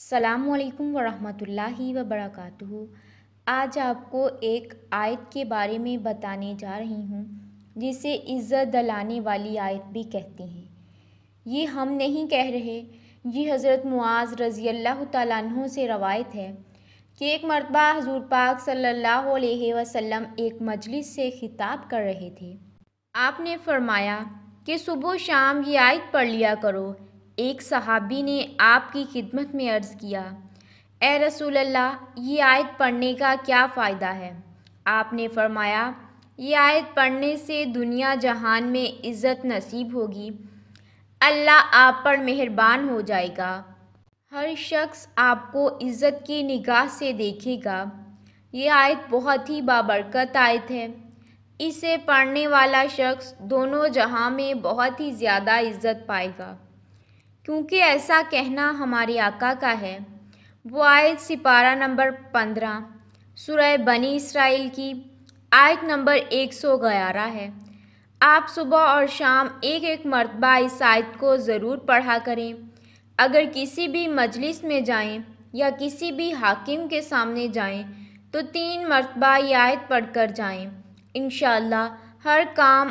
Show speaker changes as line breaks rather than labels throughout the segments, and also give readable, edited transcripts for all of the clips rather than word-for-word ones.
السلام علیکم ورحمۃ اللہ وبرکاتہ۔ آج آپ کو ایک آیت کے بارے میں بتانے جا رہی ہوں جسے عزت دلانے والی آیت بھی کہتے ہیں۔ یہ ہم نہیں کہہ رہے، یہ حضرت معاذ رضی اللہ تعالیٰ عنہ سے روایت ہے کہ ایک مرتبہ حضور پاک صلی اللہ علیہ وسلم ایک مجلس سے خطاب کر رہے تھے۔ آپ نے فرمایا کہ صبح و شام یہ آیت پڑھ لیا کرو۔ ایک صحابی نے آپ کی خدمت میں عرض کیا، اے رسول اللہ، یہ آیت پڑھنے کا کیا فائدہ ہے؟ آپ نے فرمایا، یہ آیت پڑھنے سے دنیا جہان میں عزت نصیب ہوگی، اللہ آپ پر مہربان ہو جائے گا، ہر شخص آپ کو عزت کی نگاہ سے دیکھے گا۔ یہ آیت بہت ہی بابرکت آیت ہے۔ اسے پڑھنے والا شخص دونوں جہاں میں بہت ہی زیادہ عزت پائے گا، کیونکہ ایسا کہنا ہمارے آقا کا ہے۔ وہ آیت سپارہ نمبر 15 سورہ بنی اسرائیل کی آیت نمبر 111 ہے۔ آپ صبح اور شام ایک ایک مرتبہ اس آیت کو ضرور پڑھا کریں۔ اگر کسی بھی مجلس میں جائیں یا کسی بھی حاکم کے سامنے جائیں تو 3 مرتبہ یہ آیت پڑھ کر جائیں، انشاءاللہ ہر کام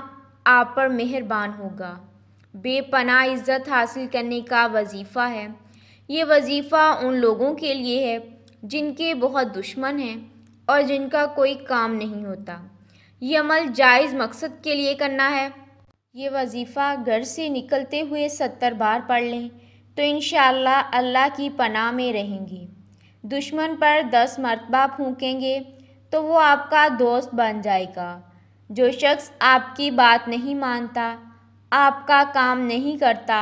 آپ پر مہربان ہوگا۔ بے پناہ عزت حاصل کرنے کا وظیفہ ہے۔ یہ وظیفہ ان لوگوں کے لیے ہے جن کے بہت دشمن ہیں اور جن کا کوئی کام نہیں ہوتا۔ یہ عمل جائز مقصد کے لیے کرنا ہے۔ یہ وظیفہ گھر سے نکلتے ہوئے 70 بار پڑھ لیں تو انشاءاللہ اللہ کی پناہ میں رہیں گے۔ دشمن پر 10 مرتبہ پھونکیں گے تو وہ آپ کا دوست بن جائے گا۔ جو شخص آپ کی بات نہیں مانتا، آپ کا کام نہیں کرتا،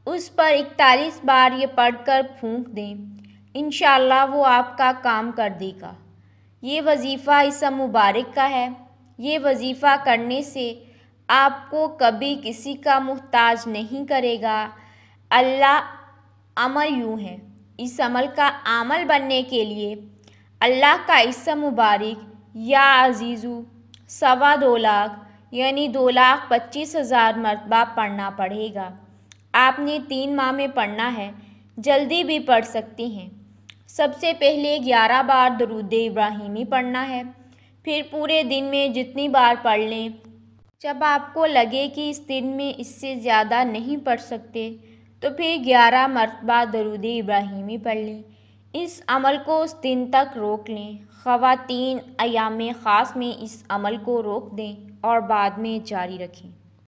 اس پر 41 بار یہ پڑھ کر پھونک دیں، انشاءاللہ وہ آپ کا کام کر دے گا۔ یہ وظیفہ اسم مبارک کا ہے۔ یہ وظیفہ کرنے سے آپ کو کبھی کسی کا محتاج نہیں کرے گا۔ عمل یوں ہے، اس عمل کا عامل بننے کے لیے اللہ کا اسم مبارک یا عزیزو 2.25 لاکھ یعنی 2,25,000 مرتبہ پڑھنا پڑے گا۔ آپ نے 3 ماہ میں پڑھنا ہے، جلدی بھی پڑھ سکتے ہیں۔ سب سے پہلے 11 بار درود ابراہیمی پڑھنا ہے، پھر پورے دن میں جتنی بار پڑھ لیں۔ جب آپ کو لگے کہ اس دن میں اس سے زیادہ نہیں پڑھ سکتے تو پھر 11 مرتبہ درود ابراہیمی پڑھ لیں۔ اس عمل کو اس دن تک روک لیں۔ خواتین ایام خاص میں اس عمل کو روک دیں اور بعد میں جاری رکھیں۔